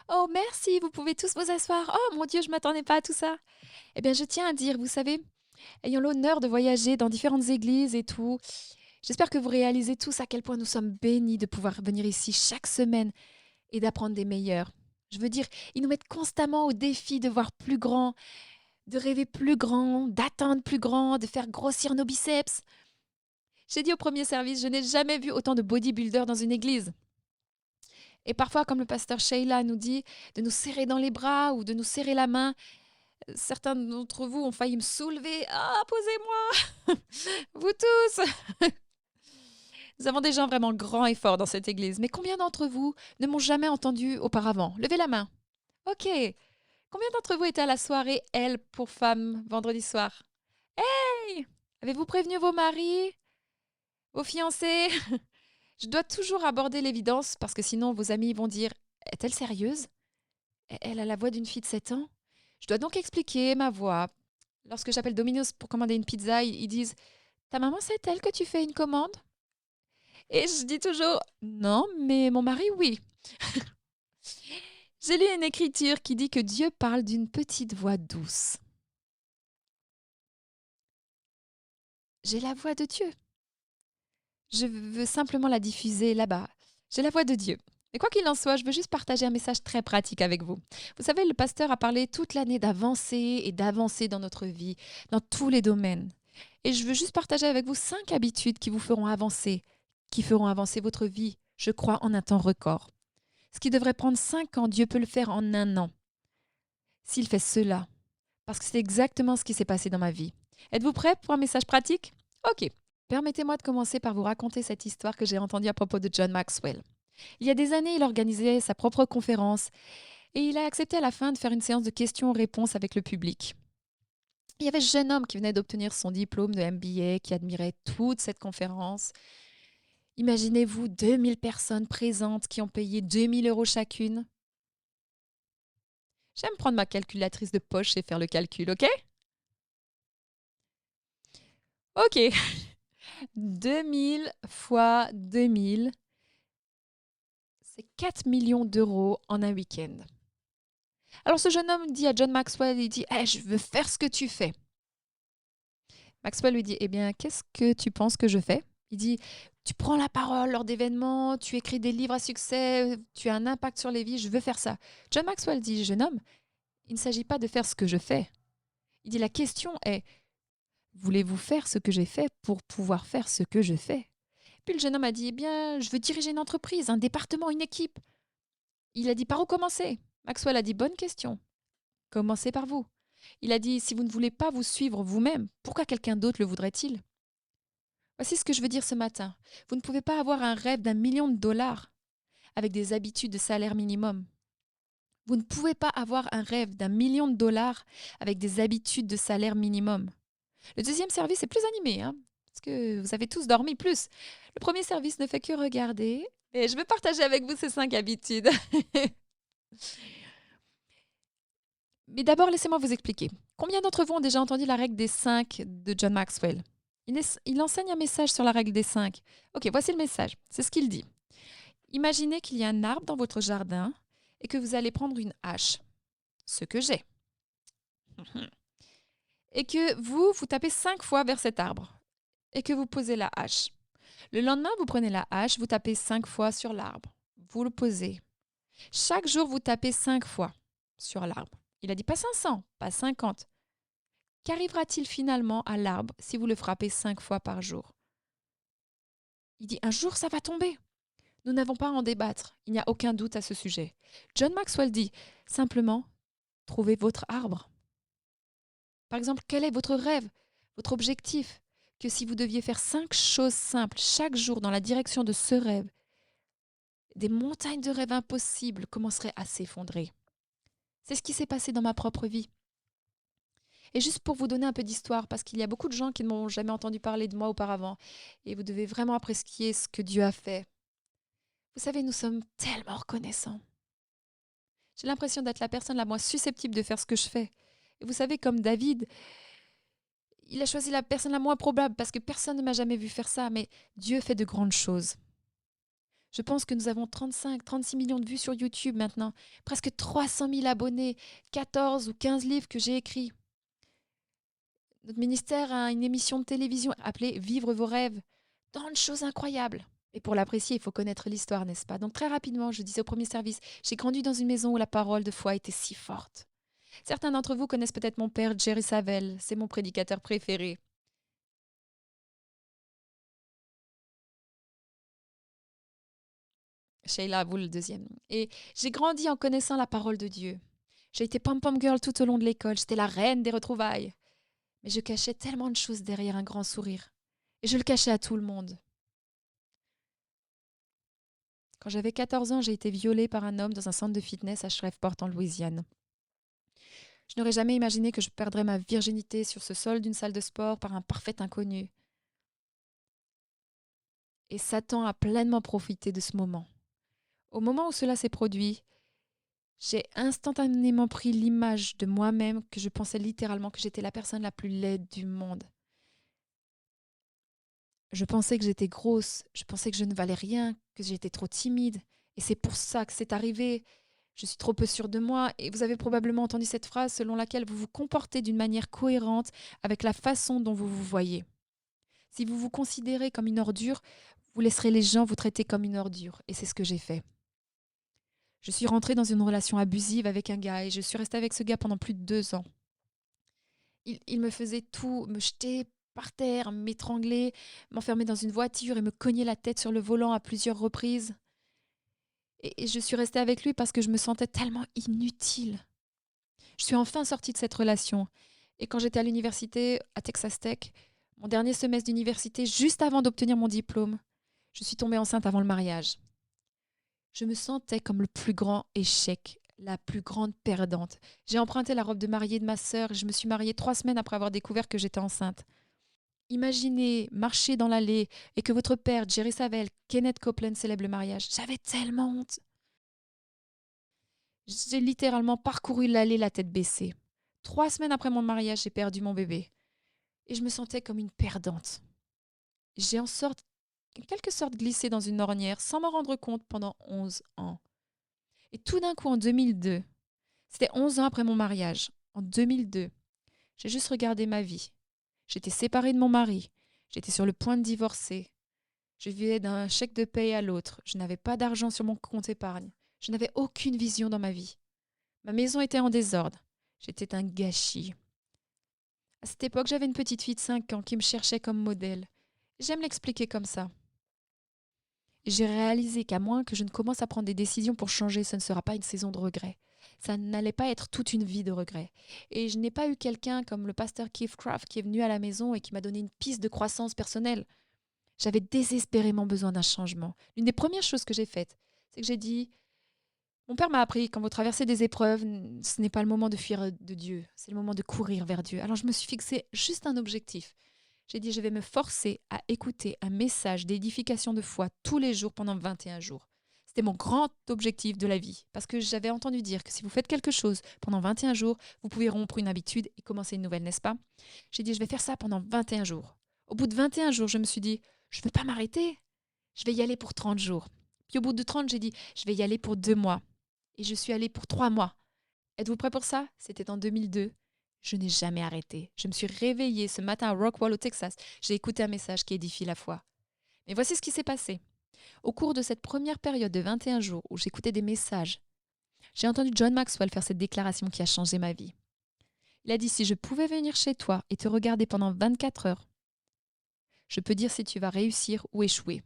Oh, merci, vous pouvez tous vous asseoir. Oh mon Dieu, je m'attendais pas à tout ça. Eh bien, je tiens à dire, vous savez, ayant l'honneur de voyager dans différentes églises et tout, j'espère que vous réalisez tous à quel point nous sommes bénis de pouvoir venir ici chaque semaine et d'apprendre des meilleurs. Je veux dire, ils nous mettent constamment au défi de voir plus grand, de rêver plus grand, d'atteindre plus grand, de faire grossir nos biceps. J'ai dit au premier service, je n'ai jamais vu autant de bodybuilders dans une église. Et parfois, comme le pasteur Sheila nous dit, de nous serrer dans les bras ou de nous serrer la main. Certains d'entre vous ont failli me soulever. Ah, posez-moi, vous tous. Nous avons des gens vraiment grands et forts dans cette église. Mais combien d'entre vous ne m'ont jamais entendu auparavant? Levez la main. Ok. Combien d'entre vous étaient à la soirée Elle pour femmes vendredi soir? Hey! Avez-vous prévenu vos maris, vos fiancés? Je dois toujours aborder l'évidence parce que sinon vos amis vont dire est-elle sérieuse? Elle a la voix d'une fille de 7 ans? Je dois donc expliquer ma voix. Lorsque j'appelle Domino's pour commander une pizza, ils disent ta maman sait-elle que tu fais une commande? Et je dis toujours non, mais mon mari, oui. J'ai lu une écriture qui dit que Dieu parle d'une petite voix douce. J'ai la voix de Dieu. Je veux simplement la diffuser là-bas. J'ai la voix de Dieu. Mais quoi qu'il en soit, je veux juste partager un message très pratique avec vous. Vous savez, le pasteur a parlé toute l'année d'avancer et d'avancer dans notre vie, dans tous les domaines. Et je veux juste partager avec vous 5 habitudes qui vous feront avancer, qui feront avancer votre vie, je crois, en un temps record. Ce qui devrait prendre 5 ans, Dieu peut le faire en un an, s'il fait cela. Parce que c'est exactement ce qui s'est passé dans ma vie. Êtes-vous prêts pour un message pratique? Ok. Permettez-moi de commencer par vous raconter cette histoire que j'ai entendue à propos de John Maxwell. Il y a des années, il organisait sa propre conférence et il a accepté à la fin de faire une séance de questions-réponses avec le public. Il y avait ce jeune homme qui venait d'obtenir son diplôme de MBA, qui admirait toute cette conférence. Imaginez-vous 2000 personnes présentes qui ont payé 2000 € chacune. J'aime prendre ma calculatrice de poche et faire le calcul, ok? Ok. 2000 fois 2000, c'est 4 millions d'euros en un week-end. Alors ce jeune homme dit à John Maxwell, il dit hey, « je veux faire ce que tu fais ». Maxwell lui dit « Eh bien, qu'est-ce que tu penses que je fais ?» Il dit « Tu prends la parole lors d'événements, tu écris des livres à succès, tu as un impact sur les vies, je veux faire ça. » John Maxwell dit « Jeune homme, il ne s'agit pas de faire ce que je fais. » Il dit « La question est, voulez-vous faire ce que j'ai fait pour pouvoir faire ce que je fais ?» Puis le jeune homme a dit « Eh bien, je veux diriger une entreprise, un département, une équipe. » Il a dit « Par où commencer ?» Maxwell a dit « Bonne question. Commencez par vous. » Il a dit « Si vous ne voulez pas vous suivre vous-même, pourquoi quelqu'un d'autre le voudrait-il » Voici ce que je veux dire ce matin. Vous ne pouvez pas avoir un rêve d'1 million de dollars avec des habitudes de salaire minimum. Vous ne pouvez pas avoir un rêve d'1 million de dollars avec des habitudes de salaire minimum. Le deuxième service est plus animé, hein, parce que vous avez tous dormi plus. Le premier service ne fait que regarder. Et je vais partager avec vous ces 5 habitudes. Mais d'abord, laissez-moi vous expliquer. Combien d'entre vous ont déjà entendu la règle des 5 de John Maxwell? Il enseigne un message sur la règle des 5. Ok, voici le message. C'est ce qu'il dit. Imaginez qu'il y a un arbre dans votre jardin et que vous allez prendre une hache, ce que j'ai, et que vous tapez 5 fois vers cet arbre et que vous posez la hache. Le lendemain, vous prenez la hache, vous tapez 5 fois sur l'arbre. Vous le posez. Chaque jour, vous tapez 5 fois sur l'arbre. Il a dit pas 500, pas 50. Qu'arrivera-t-il finalement à l'arbre si vous le frappez 5 fois par jour? Il dit un jour, ça va tomber. Nous n'avons pas à en débattre. Il n'y a aucun doute à ce sujet. John Maxwell dit simplement, trouvez votre arbre. Par exemple, quel est votre rêve, votre objectif? Que si vous deviez faire 5 choses simples chaque jour dans la direction de ce rêve, des montagnes de rêves impossibles commenceraient à s'effondrer. C'est ce qui s'est passé dans ma propre vie. Et juste pour vous donner un peu d'histoire, parce qu'il y a beaucoup de gens qui ne m'ont jamais entendu parler de moi auparavant, et vous devez vraiment apprécier ce que Dieu a fait. Vous savez, nous sommes tellement reconnaissants. J'ai l'impression d'être la personne la moins susceptible de faire ce que je fais. Et vous savez, comme David, il a choisi la personne la moins probable parce que personne ne m'a jamais vu faire ça, mais Dieu fait de grandes choses. Je pense que nous avons 35-36 millions de vues sur YouTube maintenant, presque 300 000 abonnés, 14 ou 15 livres que j'ai écrits. Notre ministère a une émission de télévision appelée Vivre vos rêves. Tant de choses incroyables. Et pour l'apprécier, il faut connaître l'histoire, n'est-ce pas? Donc très rapidement, je disais au premier service, j'ai grandi dans une maison où la parole de foi était si forte. Certains d'entre vous connaissent peut-être mon père Jerry Savelle, c'est mon prédicateur préféré. Sheila, vous le deuxième. Et j'ai grandi en connaissant la parole de Dieu. J'ai été pom-pom girl tout au long de l'école, j'étais la reine des retrouvailles. Mais je cachais tellement de choses derrière un grand sourire. Et je le cachais à tout le monde. Quand j'avais 14 ans, j'ai été violée par un homme dans un centre de fitness à Shreveport en Louisiane. Je n'aurais jamais imaginé que je perdrais ma virginité sur ce sol d'une salle de sport par un parfait inconnu. Et Satan a pleinement profité de ce moment. Au moment où cela s'est produit, j'ai instantanément pris l'image de moi-même que je pensais littéralement que j'étais la personne la plus laide du monde. Je pensais que j'étais grosse, je pensais que je ne valais rien, que j'étais trop timide. Et c'est pour ça que c'est arrivé. Je suis trop peu sûre de moi et vous avez probablement entendu cette phrase selon laquelle vous vous comportez d'une manière cohérente avec la façon dont vous vous voyez. Si vous vous considérez comme une ordure, vous laisserez les gens vous traiter comme une ordure. Et c'est ce que j'ai fait. Je suis rentrée dans une relation abusive avec un gars et je suis restée avec ce gars pendant plus de 2 ans. Il me faisait tout, me jeter par terre, m'étrangler, m'enfermer dans une voiture et me cogner la tête sur le volant à plusieurs reprises. Et je suis restée avec lui parce que je me sentais tellement inutile. Je suis enfin sortie de cette relation. Et quand j'étais à l'université, à Texas Tech, mon dernier semestre d'université, juste avant d'obtenir mon diplôme, je suis tombée enceinte avant le mariage. Je me sentais comme le plus grand échec, la plus grande perdante. J'ai emprunté la robe de mariée de ma sœur et je me suis mariée 3 semaines après avoir découvert que j'étais enceinte. Imaginez marcher dans l'allée et que votre père, Jerry Savelle, Kenneth Copeland célèbre le mariage. J'avais tellement honte. J'ai littéralement parcouru l'allée la tête baissée. 3 semaines après mon mariage, j'ai perdu mon bébé. Et je me sentais comme une perdante. J'ai en quelque sorte glissé dans une ornière sans m'en rendre compte pendant 11 ans. Et tout d'un coup, en 2002, c'était 11 ans après mon mariage, en 2002, j'ai juste regardé ma vie. J'étais séparée de mon mari. J'étais sur le point de divorcer. Je vivais d'un chèque de paye à l'autre. Je n'avais pas d'argent sur mon compte épargne. Je n'avais aucune vision dans ma vie. Ma maison était en désordre. J'étais un gâchis. À cette époque, j'avais une petite fille de 5 ans qui me cherchait comme modèle. J'aime l'expliquer comme ça. Et j'ai réalisé qu'à moins que je ne commence à prendre des décisions pour changer, ce ne sera pas une saison de regret. Ça n'allait pas être toute une vie de regret. Et je n'ai pas eu quelqu'un comme le pasteur Keith Craft qui est venu à la maison et qui m'a donné une piste de croissance personnelle. J'avais désespérément besoin d'un changement. L'une des premières choses que j'ai faites, c'est que j'ai dit, mon père m'a appris, quand vous traversez des épreuves, ce n'est pas le moment de fuir de Dieu, c'est le moment de courir vers Dieu. Alors je me suis fixé juste un objectif. J'ai dit, je vais me forcer à écouter un message d'édification de foi tous les jours pendant 21 jours. C'était mon grand objectif de la vie, parce que j'avais entendu dire que si vous faites quelque chose pendant 21 jours, vous pouvez rompre une habitude et commencer une nouvelle, n'est-ce pas? J'ai dit, je vais faire ça pendant 21 jours. Au bout de 21 jours, je me suis dit, je ne vais pas m'arrêter, je vais y aller pour 30 jours. Puis au bout de 30, j'ai dit, je vais y aller pour 2 mois. Et je suis allée pour 3 mois. Êtes-vous prêts pour ça? C'était en 2002. Je n'ai jamais arrêté. Je me suis réveillée ce matin à Rockwall, au Texas. J'ai écouté un message qui édifie la foi. Mais voici ce qui s'est passé. Au cours de cette première période de 21 jours où j'écoutais des messages, j'ai entendu John Maxwell faire cette déclaration qui a changé ma vie. Il a dit, si je pouvais venir chez toi et te regarder pendant 24 heures, je peux dire si tu vas réussir ou échouer.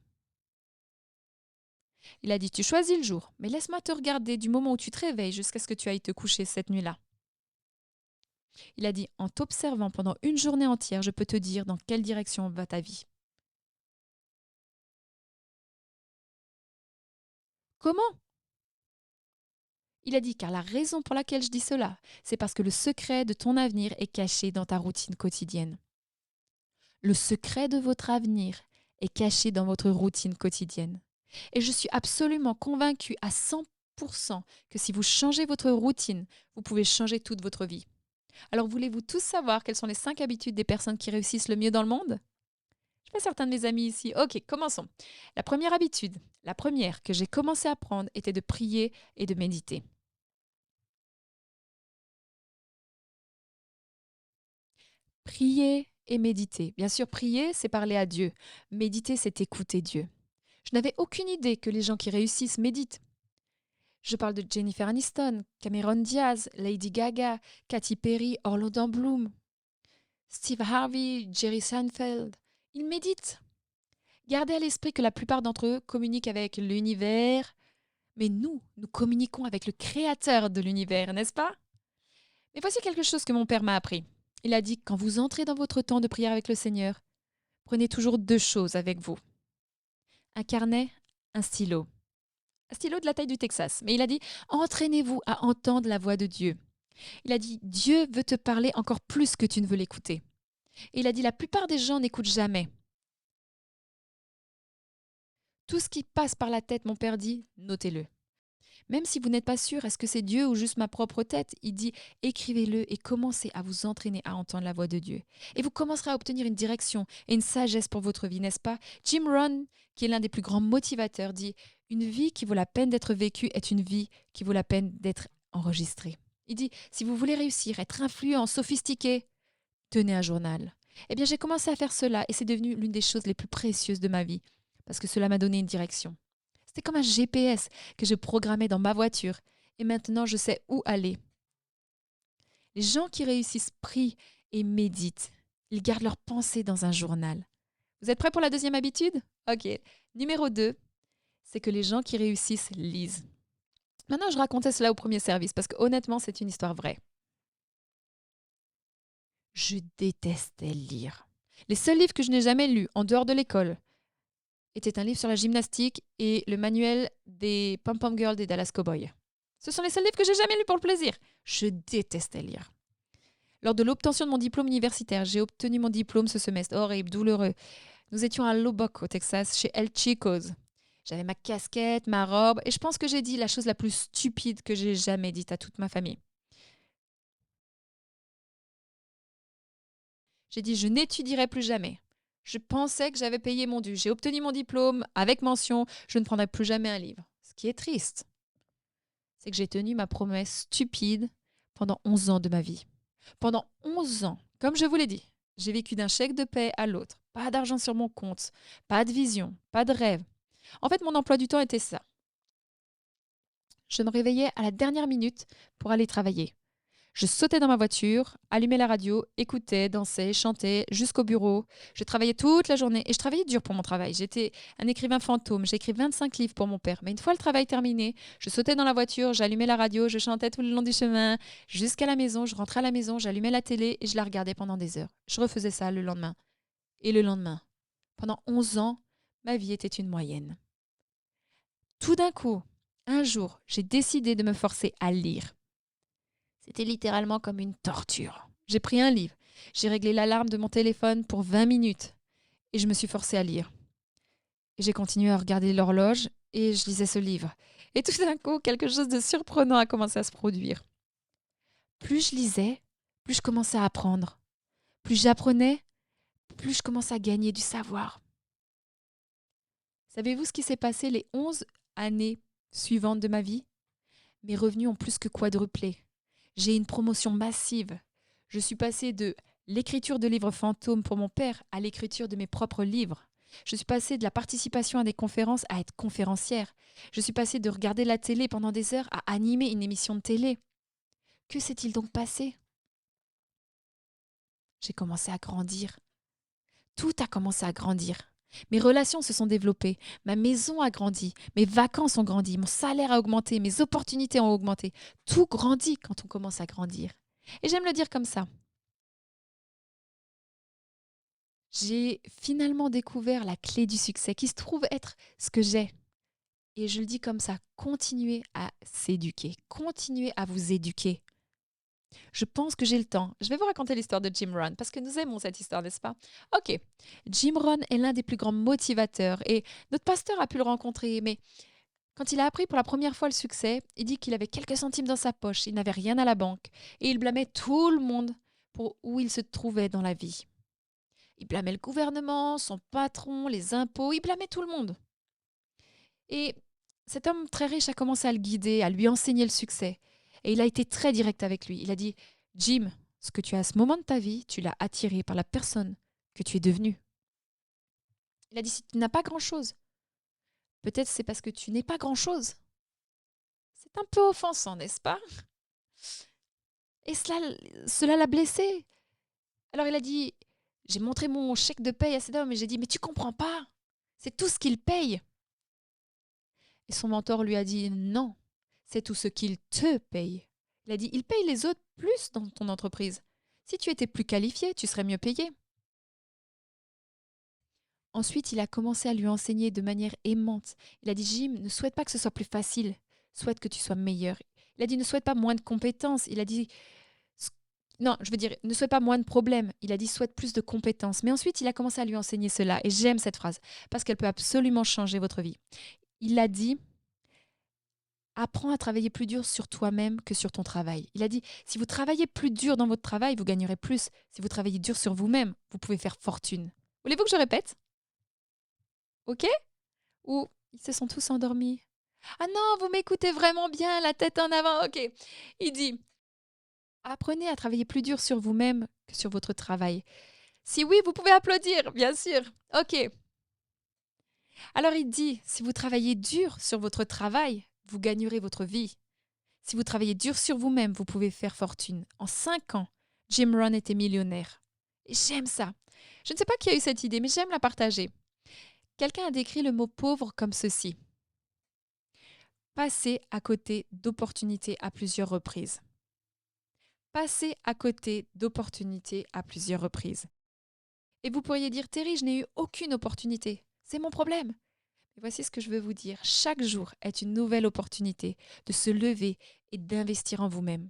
Il a dit, tu choisis le jour, mais laisse-moi te regarder du moment où tu te réveilles jusqu'à ce que tu ailles te coucher cette nuit-là. Il a dit, en t'observant pendant une journée entière, je peux te dire dans quelle direction va ta vie. Comment? Il a dit, car la raison pour laquelle je dis cela, c'est parce que le secret de ton avenir est caché dans ta routine quotidienne. Le secret de votre avenir est caché dans votre routine quotidienne. Et je suis absolument convaincue à 100% que si vous changez votre routine, vous pouvez changer toute votre vie. Alors voulez-vous tous savoir quelles sont les 5 habitudes des personnes qui réussissent le mieux dans le monde? Je pas certains de mes amis ici. Ok, commençons. La première habitude, la première que j'ai commencé à prendre était de prier et de méditer. Prier et méditer. Bien sûr, prier, c'est parler à Dieu. Méditer, c'est écouter Dieu. Je n'avais aucune idée que les gens qui réussissent méditent. Je parle de Jennifer Aniston, Cameron Diaz, Lady Gaga, Katy Perry, Orlando Bloom, Steve Harvey, Jerry Seinfeld. Ils méditent. Gardez à l'esprit que la plupart d'entre eux communiquent avec l'univers, mais nous communiquons avec le créateur de l'univers, n'est-ce pas? Mais voici quelque chose que mon père m'a appris. Il a dit que quand vous entrez dans votre temps de prière avec le Seigneur, prenez toujours deux choses avec vous. Un carnet, un stylo. Un stylo de la taille du Texas. Mais il a dit, entraînez-vous à entendre la voix de Dieu. Il a dit, Dieu veut te parler encore plus que tu ne veux l'écouter. Et il a dit, la plupart des gens n'écoutent jamais. Tout ce qui passe par la tête, mon père dit, notez-le. Même si vous n'êtes pas sûr, est-ce que c'est Dieu ou juste ma propre tête, il dit, écrivez-le et commencez à vous entraîner à entendre la voix de Dieu. Et vous commencerez à obtenir une direction et une sagesse pour votre vie, n'est-ce pas? Jim Rohn, qui est l'un des plus grands motivateurs, dit, une vie qui vaut la peine d'être vécue est une vie qui vaut la peine d'être enregistrée. Il dit, si vous voulez réussir, être influent, sophistiqué, tenez un journal. Eh bien, j'ai commencé à faire cela et c'est devenu l'une des choses les plus précieuses de ma vie parce que cela m'a donné une direction. C'était comme un GPS que je programmais dans ma voiture et maintenant je sais où aller. Les gens qui réussissent prient et méditent. Ils gardent leurs pensées dans un journal. Vous êtes prêts pour la deuxième habitude? Ok. Numéro 2, c'est que les gens qui réussissent lisent. Maintenant, je racontais cela au premier service parce que honnêtement, c'est une histoire vraie. Je détestais lire. Les seuls livres que je n'ai jamais lus en dehors de l'école étaient un livre sur la gymnastique et le manuel des Pom-Pom Girls des Dallas Cowboys. Ce sont les seuls livres que j'ai jamais lus pour le plaisir. Je détestais lire. Lors de l'obtention de mon diplôme universitaire, j'ai obtenu mon diplôme ce semestre, horrible, douloureux. Nous étions à Lubbock, au Texas, chez El Chicos. J'avais ma casquette, ma robe, et je pense que j'ai dit la chose la plus stupide que j'ai jamais dite à toute ma famille. J'ai dit, je n'étudierai plus jamais. Je pensais que j'avais payé mon dû. J'ai obtenu mon diplôme avec mention. Je ne prendrai plus jamais un livre. Ce qui est triste, c'est que j'ai tenu ma promesse stupide pendant 11 ans de ma vie. Pendant 11 ans, comme je vous l'ai dit, j'ai vécu d'un chèque de paie à l'autre. Pas d'argent sur mon compte, pas de vision, pas de rêve. En fait, mon emploi du temps était ça. Je me réveillais à la dernière minute pour aller travailler. Je sautais dans ma voiture, allumais la radio, écoutais, dansais, chantais jusqu'au bureau. Je travaillais toute la journée et je travaillais dur pour mon travail. J'étais un écrivain fantôme. J'ai écrit 25 livres pour mon père. Mais une fois le travail terminé, je sautais dans la voiture, j'allumais la radio, je chantais tout le long du chemin jusqu'à la maison. Je rentrais à la maison, j'allumais la télé et je la regardais pendant des heures. Je refaisais ça le lendemain. Et le lendemain. Pendant 11 ans, ma vie était une moyenne. Tout d'un coup, un jour, j'ai décidé de me forcer à lire. C'était littéralement comme une torture. J'ai pris un livre, j'ai réglé l'alarme de mon téléphone pour 20 minutes et je me suis forcée à lire. Et j'ai continué à regarder l'horloge et je lisais ce livre. Et tout d'un coup, quelque chose de surprenant a commencé à se produire. Plus je lisais, plus je commençais à apprendre. Plus j'apprenais, plus je commençais à gagner du savoir. Savez-vous ce qui s'est passé les 11 années suivantes de ma vie? Mes revenus ont plus que quadruplé. J'ai une promotion massive. Je suis passée de l'écriture de livres fantômes pour mon père à l'écriture de mes propres livres. Je suis passée de la participation à des conférences à être conférencière. Je suis passée de regarder la télé pendant des heures à animer une émission de télé. Que s'est-il donc passé? J'ai commencé à grandir. Tout a commencé à grandir. Mes relations se sont développées, ma maison a grandi, mes vacances ont grandi, mon salaire a augmenté, mes opportunités ont augmenté. Tout grandit quand on commence à grandir. Et j'aime le dire comme ça. J'ai finalement découvert la clé du succès qui se trouve être ce que j'ai. Et je le dis comme ça, continuez à s'éduquer, continuez à vous éduquer. Je pense que j'ai le temps. Je vais vous raconter l'histoire de Jim Rohn parce que nous aimons cette histoire, n'est-ce pas? Ok, Jim Rohn est l'un des plus grands motivateurs et notre pasteur a pu le rencontrer, mais quand il a appris pour la première fois le succès, il dit qu'il avait quelques centimes dans sa poche, il n'avait rien à la banque et il blâmait tout le monde pour où il se trouvait dans la vie. Il blâmait le gouvernement, son patron, les impôts, il blâmait tout le monde. Et cet homme très riche a commencé à le guider, à lui enseigner le succès. Et il a été très direct avec lui. Il a dit, Jim, ce que tu as à ce moment de ta vie, tu l'as attiré par la personne que tu es devenue. Il a dit, si tu n'as pas grand-chose, peut-être c'est parce que tu n'es pas grand-chose. C'est un peu offensant, n'est-ce pas? Et cela l'a blessé. Alors il a dit, j'ai montré mon chèque de paye à cet homme et j'ai dit, mais tu comprends pas, c'est tout ce qu'il paye. Et son mentor lui a dit, non, c'est tout ce qu'il te paye. Il a dit, il paye les autres plus dans ton entreprise. Si tu étais plus qualifié, tu serais mieux payé. Ensuite, il a commencé à lui enseigner de manière aimante. Il a dit, Jim, ne souhaite pas que ce soit plus facile, souhaite que tu sois meilleur. Il a dit, ne souhaite pas moins de compétences. Il a dit, non, je veux dire, ne souhaite pas moins de problèmes. Il a dit, souhaite plus de compétences. Mais ensuite, il a commencé à lui enseigner cela. Et j'aime cette phrase, parce qu'elle peut absolument changer votre vie. Il a dit, apprends à travailler plus dur sur toi-même que sur ton travail. Il a dit, si vous travaillez plus dur dans votre travail, vous gagnerez plus. Si vous travaillez dur sur vous-même, vous pouvez faire fortune. Voulez-vous que je répète? OK? Ou ils se sont tous endormis? Ah non, vous m'écoutez vraiment bien, la tête en avant. OK. Il dit, apprenez à travailler plus dur sur vous-même que sur votre travail. Si oui, vous pouvez applaudir, bien sûr. OK. Alors il dit, si vous travaillez dur sur votre travail, vous gagnerez votre vie. Si vous travaillez dur sur vous-même, vous pouvez faire fortune. En 5 ans, Jim Rohn était millionnaire. Et j'aime ça. Je ne sais pas qui a eu cette idée, mais j'aime la partager. Quelqu'un a décrit le mot pauvre comme ceci. Passer à côté d'opportunités à plusieurs reprises. Passer à côté d'opportunités à plusieurs reprises. Et vous pourriez dire, Terry, je n'ai eu aucune opportunité. C'est mon problème. Mais voici ce que je veux vous dire. Chaque jour est une nouvelle opportunité de se lever et d'investir en vous-même.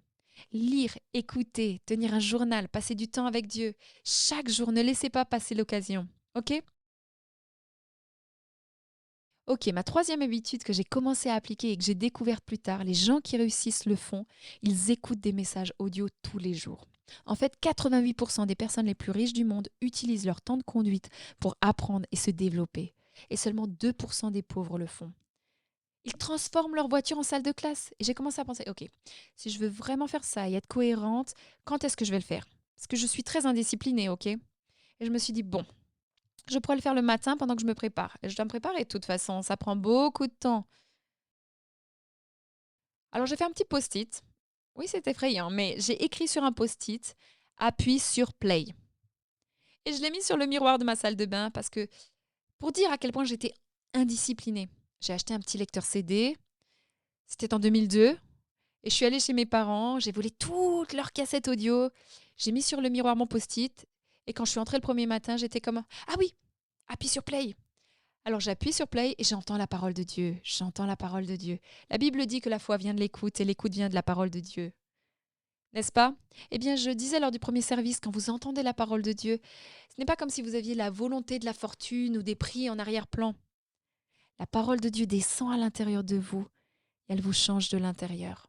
Lire, écouter, tenir un journal, passer du temps avec Dieu. Chaque jour, ne laissez pas passer l'occasion. OK? Ok, ma troisième habitude que j'ai commencé à appliquer et que j'ai découverte plus tard, les gens qui réussissent le font, ils écoutent des messages audio tous les jours. En fait, 88% des personnes les plus riches du monde utilisent leur temps de conduite pour apprendre et se développer. Et seulement 2% des pauvres le font. Ils transforment leur voiture en salle de classe. Et j'ai commencé à penser, ok, si je veux vraiment faire ça et être cohérente, quand est-ce que je vais le faire? Parce que je suis très indisciplinée, ok? Et je me suis dit, bon, je pourrais le faire le matin pendant que je me prépare. Et je dois me préparer de toute façon, ça prend beaucoup de temps. Alors j'ai fait un petit post-it. Oui, c'est effrayant, mais j'ai écrit sur un post-it, appuie sur play. Et je l'ai mis sur le miroir de ma salle de bain parce que, pour dire à quel point j'étais indisciplinée, j'ai acheté un petit lecteur CD, c'était en 2002, et je suis allée chez mes parents, j'ai volé toutes leurs cassettes audio, j'ai mis sur le miroir mon post-it, et quand je suis entrée le premier matin, j'étais comme, ah oui, appuie sur play. Alors j'appuie sur play et j'entends la parole de Dieu. J'entends la parole de Dieu. La Bible dit que la foi vient de l'écoute et l'écoute vient de la parole de Dieu. N'est-ce pas? Eh bien, je disais lors du premier service, quand vous entendez la parole de Dieu, ce n'est pas comme si vous aviez la volonté de la fortune ou des prix en arrière-plan. La parole de Dieu descend à l'intérieur de vous et elle vous change de l'intérieur.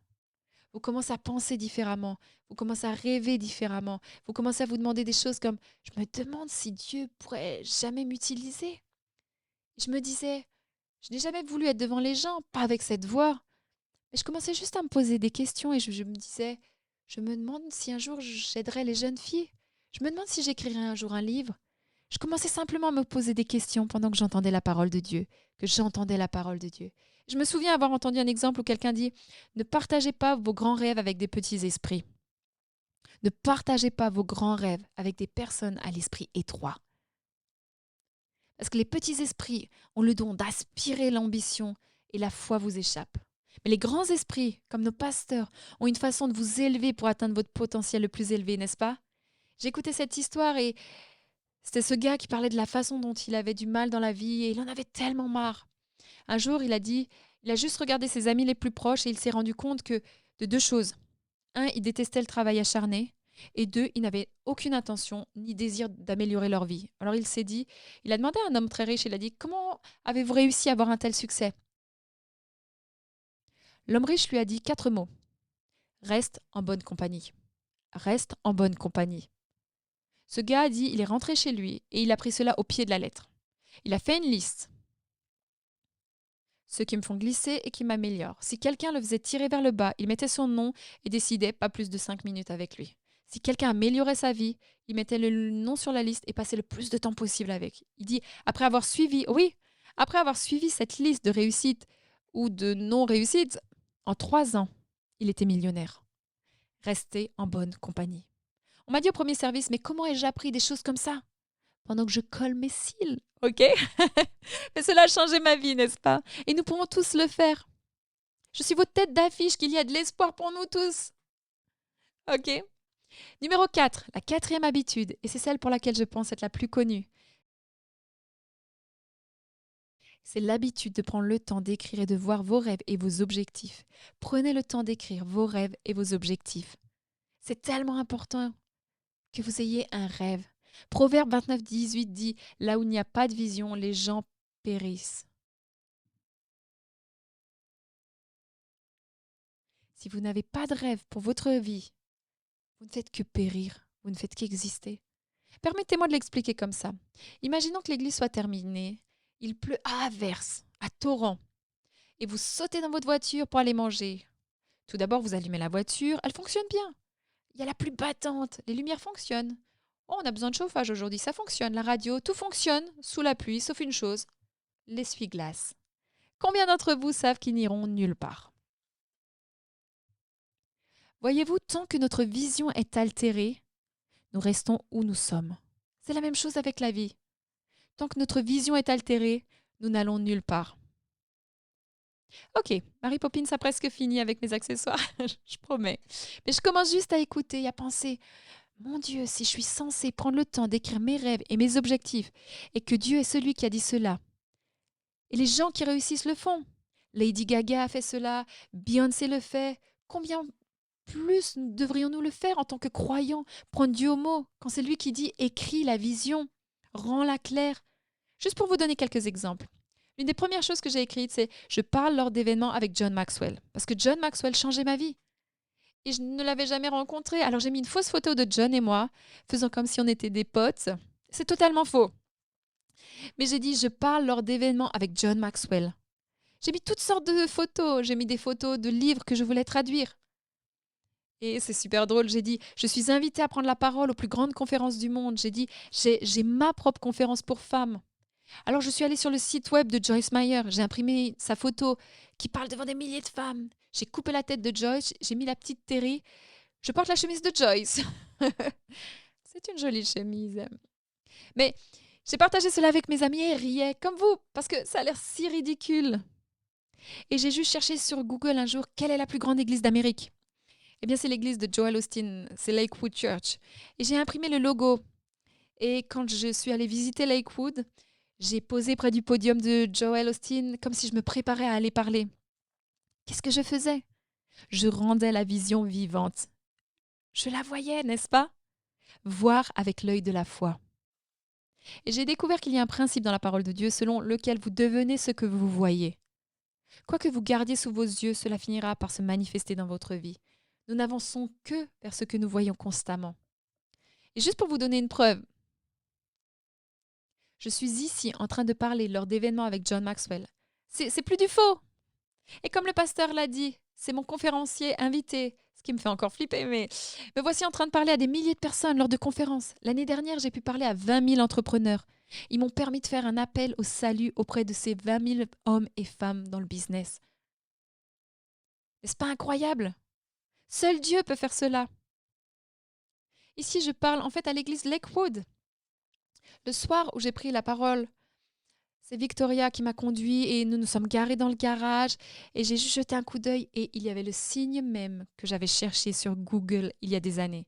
Vous commencez à penser différemment, vous commencez à rêver différemment, vous commencez à vous demander des choses comme « Je me demande si Dieu pourrait jamais m'utiliser ». Je me disais, je n'ai jamais voulu être devant les gens, pas avec cette voix. Mais je commençais juste à me poser des questions et je me disais, je me demande si un jour j'aiderais les jeunes filles. Je me demande si j'écrirais un jour un livre. Je commençais simplement à me poser des questions pendant que j'entendais la parole de Dieu, que j'entendais la parole de Dieu. Je me souviens avoir entendu un exemple où quelqu'un dit, ne partagez pas vos grands rêves avec des petits esprits. Ne partagez pas vos grands rêves avec des personnes à l'esprit étroit. Parce que les petits esprits ont le don d'aspirer l'ambition et la foi vous échappe. Mais les grands esprits, comme nos pasteurs, ont une façon de vous élever pour atteindre votre potentiel le plus élevé, n'est-ce pas? J'écoutais cette histoire et c'était ce gars qui parlait de la façon dont il avait du mal dans la vie et il en avait tellement marre. Un jour, il a dit, il a juste regardé ses amis les plus proches et il s'est rendu compte que de deux choses. Un, il détestait le travail acharné. Et deux, ils n'avaient aucune intention ni désir d'améliorer leur vie. Alors il s'est dit, il a demandé à un homme très riche, il a dit, comment avez-vous réussi à avoir un tel succès? L'homme riche lui a dit 4 mots. Reste en bonne compagnie. Reste en bonne compagnie. Ce gars a dit, il est rentré chez lui et il a pris cela au pied de la lettre. Il a fait une liste. Ceux qui me font glisser et qui m'améliorent. Si quelqu'un le faisait tirer vers le bas, il mettait son nom et décidait pas plus de 5 minutes avec lui. Si quelqu'un améliorait sa vie, il mettait le nom sur la liste et passait le plus de temps possible avec. Il dit, après avoir suivi cette liste de réussites ou de non-réussites, en 3 ans, il était millionnaire. Restait en bonne compagnie. On m'a dit au premier service, mais comment ai-je appris des choses comme ça pendant que je colle mes cils, ok? Mais cela a changé ma vie, n'est-ce pas? Et nous pourrons tous le faire. Je suis votre tête d'affiche qu'il y a de l'espoir pour nous tous. Ok? Numéro 4, la quatrième habitude, et c'est celle pour laquelle je pense être la plus connue. C'est l'habitude de prendre le temps d'écrire et de voir vos rêves et vos objectifs. Prenez le temps d'écrire vos rêves et vos objectifs. C'est tellement important que vous ayez un rêve. Proverbe 29, 18 dit « Là où il n'y a pas de vision, les gens périssent. » Si vous n'avez pas de rêve pour votre vie, vous ne faites que périr, vous ne faites qu'exister. Permettez-moi de l'expliquer comme ça. Imaginons que l'église soit terminée, il pleut à averse, à torrent, et vous sautez dans votre voiture pour aller manger. Tout d'abord, vous allumez la voiture, elle fonctionne bien. Il y a la pluie battante, les lumières fonctionnent. Oh, on a besoin de chauffage aujourd'hui, ça fonctionne, la radio, tout fonctionne sous la pluie, sauf une chose, l'essuie-glace. Combien d'entre vous savent qu'ils n'iront nulle part? Voyez-vous, tant que notre vision est altérée, nous restons où nous sommes. C'est la même chose avec la vie. Tant que notre vision est altérée, nous n'allons nulle part. Ok, Mary Poppins a presque fini avec mes accessoires, je promets. Mais je commence juste à écouter et à penser, mon Dieu, si je suis censée prendre le temps d'écrire mes rêves et mes objectifs, et que Dieu est celui qui a dit cela, et les gens qui réussissent le font. Lady Gaga a fait cela, Beyoncé le fait. Combien plus devrions-nous le faire en tant que croyants, prendre Dieu au mot, quand c'est lui qui dit « écris la vision, rends-la claire ». Juste pour vous donner quelques exemples. L'une des premières choses que j'ai écrites, c'est « je parle lors d'événements avec John Maxwell ». Parce que John Maxwell changeait ma vie. Et je ne l'avais jamais rencontré. Alors j'ai mis une fausse photo de John et moi, faisant comme si on était des potes. C'est totalement faux. Mais j'ai dit « je parle lors d'événements avec John Maxwell ». J'ai mis toutes sortes de photos. J'ai mis des photos de livres que je voulais traduire. Et c'est super drôle, j'ai dit, je suis invitée à prendre la parole aux plus grandes conférences du monde. J'ai dit, j'ai ma propre conférence pour femmes. Alors je suis allée sur le site web de Joyce Meyer, j'ai imprimé sa photo qui parle devant des milliers de femmes. J'ai coupé la tête de Joyce, j'ai mis la petite Terry. Je porte la chemise de Joyce. C'est une jolie chemise. Mais j'ai partagé cela avec mes amis et ils riaient, comme vous, parce que ça a l'air si ridicule. Et j'ai juste cherché sur Google un jour, quelle est la plus grande église d'Amérique? Eh bien, c'est l'église de Joel Osteen, c'est Lakewood Church. Et j'ai imprimé le logo. Et quand je suis allée visiter Lakewood, j'ai posé près du podium de Joel Osteen comme si je me préparais à aller parler. Qu'est-ce que je faisais? Je rendais la vision vivante. Je la voyais, n'est-ce pas? Voir avec l'œil de la foi. Et j'ai découvert qu'il y a un principe dans la parole de Dieu selon lequel vous devenez ce que vous voyez. Quoi que vous gardiez sous vos yeux, cela finira par se manifester dans votre vie. Nous n'avançons que vers ce que nous voyons constamment. Et juste pour vous donner une preuve, je suis ici en train de parler lors d'événements avec John Maxwell. C'est plus du faux. Et comme le pasteur l'a dit, c'est mon conférencier invité, ce qui me fait encore flipper, mais me voici en train de parler à des milliers de personnes lors de conférences. L'année dernière, j'ai pu parler à 20 000 entrepreneurs. Ils m'ont permis de faire un appel au salut auprès de ces 20 000 hommes et femmes dans le business. N'est-ce pas incroyable? Seul Dieu peut faire cela. Ici, je parle en fait à l'église Lakewood. Le soir où j'ai pris la parole, c'est Victoria qui m'a conduit et nous nous sommes garés dans le garage et j'ai juste jeté un coup d'œil et il y avait le signe même que j'avais cherché sur Google il y a des années.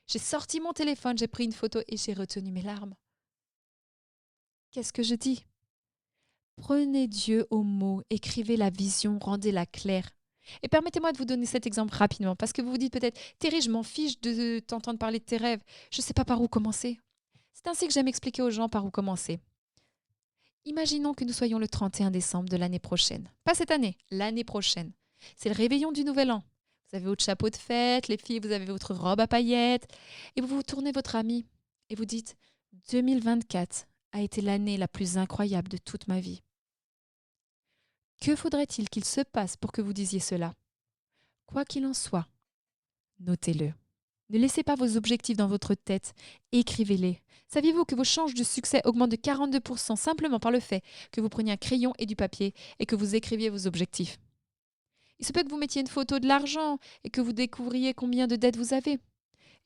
J'ai sorti mon téléphone, j'ai pris une photo et j'ai retenu mes larmes. Qu'est-ce que je dis? Prenez Dieu au mot, écrivez la vision, rendez-la claire. Et permettez-moi de vous donner cet exemple rapidement, parce que vous vous dites peut-être, Thierry, je m'en fiche de t'entendre parler de tes rêves, je ne sais pas par où commencer. C'est ainsi que j'aime expliquer aux gens par où commencer. Imaginons que nous soyons le 31 décembre de l'année prochaine. Pas cette année, l'année prochaine. C'est le réveillon du Nouvel An. Vous avez votre chapeau de fête, les filles, vous avez votre robe à paillettes, et vous vous tournez votre ami. et vous dites 2024 a été l'année la plus incroyable de toute ma vie. Que faudrait-il qu'il se passe pour que vous disiez cela? Quoi qu'il en soit, notez-le. Ne laissez pas vos objectifs dans votre tête, écrivez-les. Saviez-vous que vos chances de succès augmentent de 42% simplement par le fait que vous preniez un crayon et du papier et que vous écriviez vos objectifs? Il se peut que vous mettiez une photo de l'argent et que vous découvriez combien de dettes vous avez.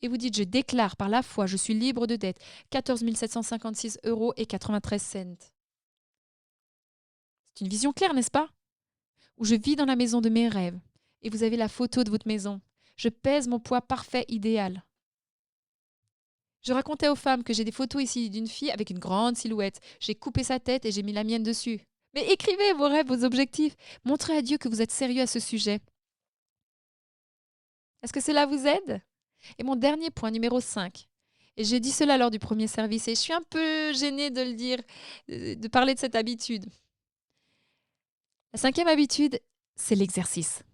Et vous dites, je déclare par la foi, je suis libre de dettes, 14 756 euros et 93 cents. C'est une vision claire, n'est-ce pas? Où je vis dans la maison de mes rêves et vous avez la photo de votre maison. Je pèse mon poids parfait idéal. Je racontais aux femmes que j'ai des photos ici d'une fille avec une grande silhouette. J'ai coupé sa tête et j'ai mis la mienne dessus. Mais écrivez vos rêves, vos objectifs. Montrez à Dieu que vous êtes sérieux à ce sujet. Est-ce que cela vous aide? Et mon dernier point, numéro 5. Et j'ai dit cela lors du premier service et je suis un peu gênée de le dire, de parler de cette habitude. La 5e habitude, c'est l'exercice.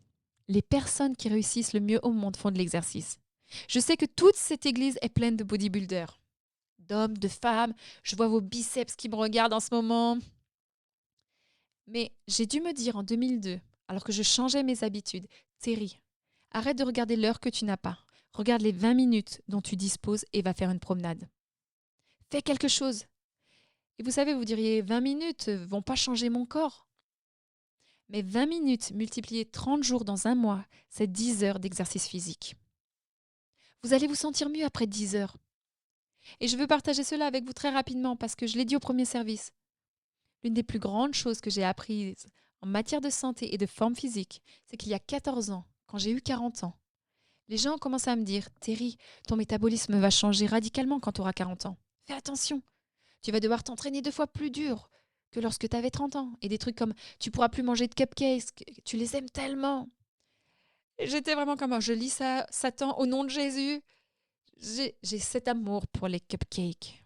Les personnes qui réussissent le mieux au monde font de l'exercice. Je sais que toute cette église est pleine de bodybuilders. D'hommes, de femmes, je vois vos biceps qui me regardent en ce moment. Mais j'ai dû me dire en 2002, alors que je changeais mes habitudes, Terry, arrête de regarder l'heure que tu n'as pas. Regarde les 20 minutes dont tu disposes et va faire une promenade. Fais quelque chose. Et vous savez, vous diriez 20 minutes vont pas changer mon corps. Mais 20 minutes multipliées 30 jours dans un mois, c'est 10 heures d'exercice physique. Vous allez vous sentir mieux après 10 heures. Et je veux partager cela avec vous très rapidement parce que je l'ai dit au premier service. L'une des plus grandes choses que j'ai apprises en matière de santé et de forme physique, c'est qu'il y a 14 ans, quand j'ai eu 40 ans, les gens ont commencé à me dire « Terry, ton métabolisme va changer radicalement quand tu auras 40 ans. Fais attention, tu vas devoir t'entraîner 2 fois plus dur que lorsque tu avais 30 ans. » Et des trucs comme « Tu pourras plus manger de cupcakes, tu les aimes tellement. » Et j'étais vraiment comme « Je lis ça, Satan, au nom de Jésus. » J'ai cet amour pour les cupcakes.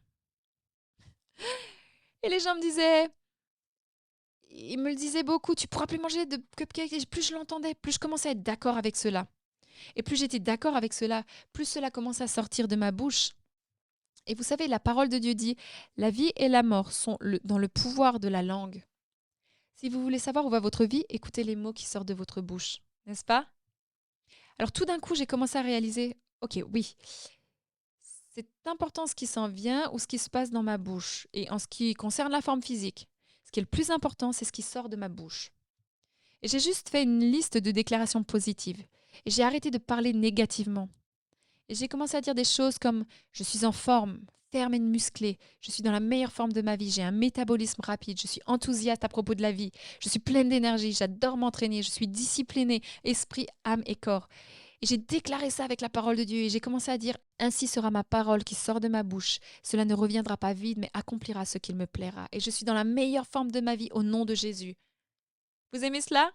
Et les gens me disaient, ils me le disaient beaucoup, tu pourras plus manger de cupcakes. Et plus je l'entendais, plus je commençais à être d'accord avec cela. Et plus j'étais d'accord avec cela, plus cela commençait à sortir de ma bouche. Et vous savez, la parole de Dieu dit, la vie et la mort sont dans le pouvoir de la langue. Si vous voulez savoir où va votre vie, écoutez les mots qui sortent de votre bouche, n'est-ce pas? Alors tout d'un coup, j'ai commencé à réaliser, ok, oui, c'est important ce qui s'en vient ou ce qui se passe dans ma bouche. Et en ce qui concerne la forme physique, ce qui est le plus important, c'est ce qui sort de ma bouche. Et j'ai juste fait une liste de déclarations positives. Et j'ai arrêté de parler négativement. Et j'ai commencé à dire des choses comme je suis en forme, ferme et musclée, je suis dans la meilleure forme de ma vie, j'ai un métabolisme rapide, je suis enthousiaste à propos de la vie, je suis pleine d'énergie, j'adore m'entraîner, je suis disciplinée, esprit, âme et corps. Et j'ai déclaré ça avec la parole de Dieu et j'ai commencé à dire ainsi sera ma parole qui sort de ma bouche. Cela ne reviendra pas vide, mais accomplira ce qu'il me plaira. Et je suis dans la meilleure forme de ma vie au nom de Jésus. Vous aimez cela?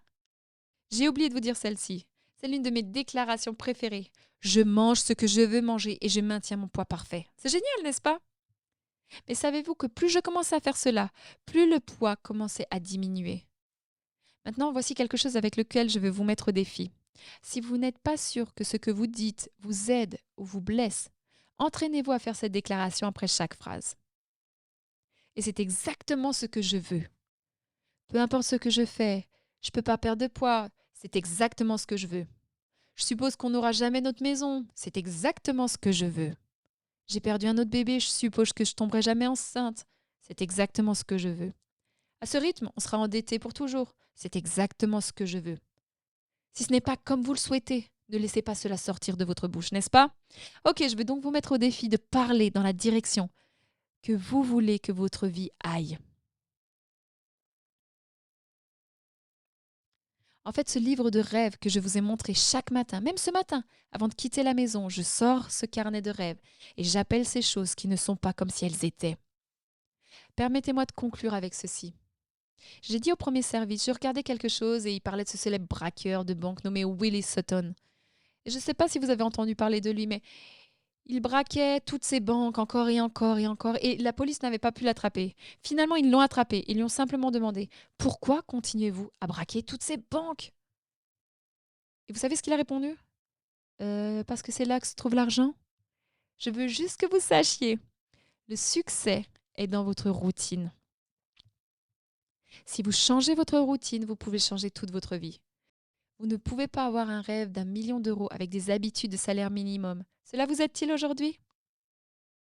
J'ai oublié de vous dire celle-ci. C'est l'une de mes déclarations préférées. Je mange ce que je veux manger et je maintiens mon poids parfait. C'est génial, n'est-ce pas? Mais savez-vous que plus je commençais à faire cela, plus le poids commençait à diminuer. Maintenant, voici quelque chose avec lequel je veux vous mettre au défi. Si vous n'êtes pas sûr que ce que vous dites vous aide ou vous blesse, entraînez-vous à faire cette déclaration après chaque phrase. Et c'est exactement ce que je veux. Peu importe ce que je fais, je ne peux pas perdre de poids, c'est exactement ce que je veux. Je suppose qu'on n'aura jamais notre maison, c'est exactement ce que je veux. J'ai perdu un autre bébé, je suppose que je tomberai jamais enceinte, c'est exactement ce que je veux. À ce rythme, on sera endetté pour toujours, c'est exactement ce que je veux. Si ce n'est pas comme vous le souhaitez, ne laissez pas cela sortir de votre bouche, n'est-ce pas? Ok, je vais donc vous mettre au défi de parler dans la direction que vous voulez que votre vie aille. En fait, ce livre de rêves que je vous ai montré chaque matin, même ce matin, avant de quitter la maison, je sors ce carnet de rêves et j'appelle ces choses qui ne sont pas comme si elles étaient. Permettez-moi de conclure avec ceci. J'ai dit au premier service, je regardais quelque chose et il parlait de ce célèbre braqueur de banque nommé Willie Sutton. Et je ne sais pas si vous avez entendu parler de lui, mais il braquait toutes ces banques encore et encore et encore et la police n'avait pas pu l'attraper. Finalement, ils l'ont attrapé. Ils lui ont simplement demandé « Pourquoi continuez-vous à braquer toutes ces banques ?» Et vous savez ce qu'il a répondu? Parce que c'est là que se trouve l'argent. Je veux juste que vous sachiez Le succès est dans votre routine. Si vous changez votre routine, vous pouvez changer toute votre vie. Vous ne pouvez pas avoir un rêve d'1 million d'euros avec des habitudes de salaire minimum. Cela vous aide-t-il aujourd'hui?